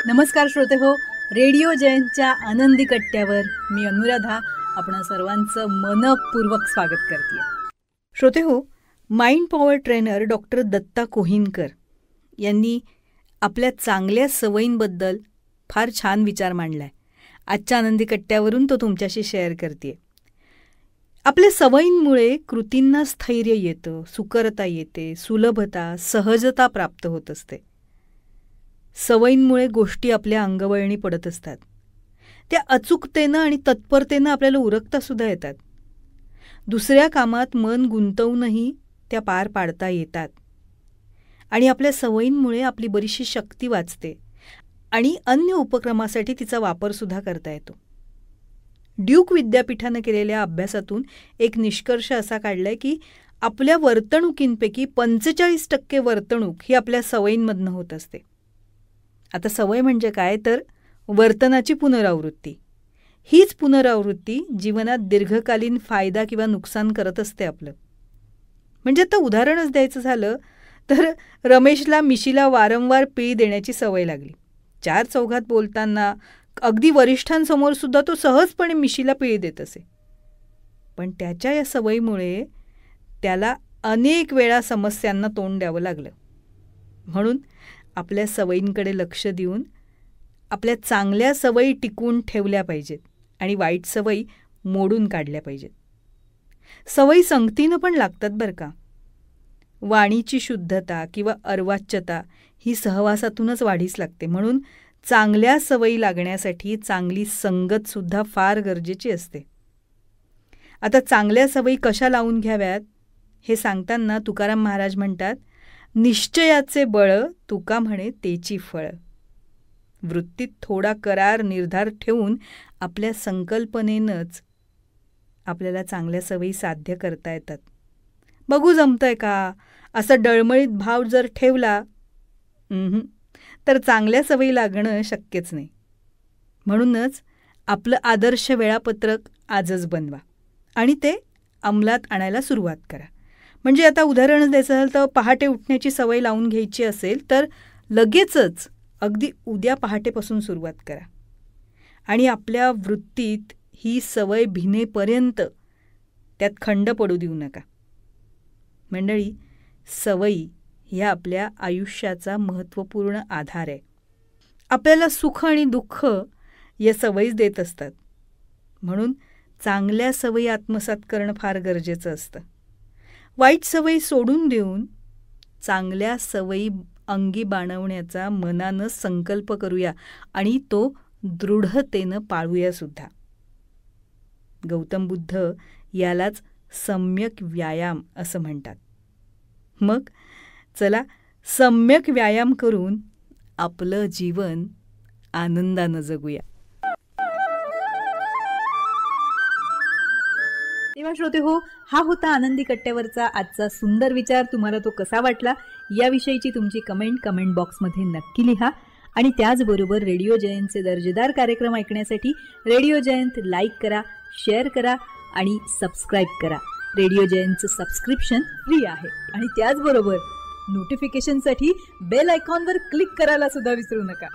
नमस्कार श्रोते हो, रेडिओ जयंतच्या आनंदी कट्ट्यावर मी अनुराधा आपणा सर्वांचं मनपूर्वक स्वागत करते. श्रोते हो, mind power trainer doctor Datta Kohinkar यांनी आपल्या चांगल्या सवयींबद्दल फार छान विचार मांडलाय. आजच्या आनंदी कट्ट्यावरून तो तुमच्याशी शेअर करते. आपल्या सवयींमुळे कृतींना स्थैर्य येतं, सुकरता येते, सुलभता, सहजता प्राप्त होत असते. सवयींमुळे गोष्टी आपल्या अंगवळणी पडत असतात. त्या अचूकतेनं आणि तत्परतेनं आपल्याला उरकतासुद्धा येतात. दुसऱ्या कामात मन गुंतवूनही त्या पार पाडता येतात. आणि आपल्या सवयींमुळे आपली बरीचशी शक्ती वाचते आणि अन्य उपक्रमासाठी तिचा वापरसुद्धा करता येतो. ड्यूक विद्यापीठानं केलेल्या अभ्यासातून एक निष्कर्ष असा काढलाय की आपल्या वर्तणुकींपैकी 45% वर्तणूक ही आपल्या सवयींमधनं होत असते. आता सवय म्हणजे काय, तर वर्तनाची पुनरावृत्ती. हीच पुनरावृत्ती जीवनात दीर्घकालीन फायदा किंवा नुकसान करत असते आपलं. म्हणजे आता उदाहरणच द्यायचं झालं तर रमेशला मिशीला वारंवार पिळी देण्याची सवय लागली. 4 चौघात बोलताना अगदी वरिष्ठांसमोर सुद्धा तो सहजपणे मिशीला पिळी देत असे. पण त्याच्या या सवयीमुळे त्याला अनेक वेळा समस्यांना तोंड द्यावं लागलं. म्हणून आपल्या सवयींकडे लक्ष देऊन आपल्या चांगल्या सवयी टिकवून ठेवल्या पाहिजेत आणि वाईट सवयी मोडून काढल्या पाहिजेत. सवयी संगतीनं पण लागतात बरं का. वाणीची शुद्धता किंवा अर्वाच्यता ही सहवासातूनच वाढीस लागते. म्हणून चांगल्या सवयी लागण्यासाठी चांगली संगतसुद्धा फार गरजेची असते. आता चांगल्या सवयी कशा लावून घ्याव्यात हे सांगताना तुकाराम महाराज म्हणतात, निश्चयाचे बळ तुका म्हणे तेची फळ. वृत्तीत थोडा करार निर्धार ठेवून आपल्या संकल्पनेनंच आपल्याला चांगल्या सवयी साध्य करता येतात. बघू जमतंय का, असा डळमळीत भाव जर ठेवला तर चांगल्या सवयी लागणं शक्यच नाही. म्हणूनच आपलं आदर्श वेळापत्रक आजच बनवा आणि ते अंमलात आणायला सुरुवात करा. म्हणजे आता उदाहरण द्यायचं झालं तर पहाटे उठण्याची सवय लावून घ्यायची असेल तर लगेचच अगदी उद्या पहाटेपासून सुरुवात करा. आणि आपल्या वृत्तीत ही सवय भिनेपर्यंत त्यात खंड पडू देऊ नका. मंडळी, सवयी ह्या आपल्या आयुष्याचा महत्त्वपूर्ण आधार आहे. आपल्याला सुख आणि दुःख या सवयीच देत असतात. म्हणून चांगल्या सवयी आत्मसात करणं फार गरजेचं असतं. वाईट सवयी सोडून देऊन चांगल्या सवयी अंगी बाणवण्याचा मनानं संकल्प करूया आणि तो दृढतेनं पाळूया सुद्धा. गौतम बुद्ध यालाच सम्यक व्यायाम असं म्हणतात. मग चला सम्यक व्यायाम करून आपलं जीवन आनंदानं जगूया. तेव्हा श्रोते हो, हा होता आनंदी कट्ट्यावरचा आजचा सुंदर विचार. तुम्हाला तो कसा वाटला याविषयीची तुमची कमेंट बॉक्समध्ये नक्की लिहा. आणि त्याचबरोबर रेडिओ जयंतचे दर्जेदार कार्यक्रम ऐकण्यासाठी रेडिओ जयंत लाईक करा, शेअर करा आणि सबस्क्राईब करा. रेडिओ जयंतचं सबस्क्रिप्शन फ्री आहे. आणि त्याचबरोबर नोटिफिकेशनसाठी बेल आयकॉनवर क्लिक करायला सुद्धा विसरू नका.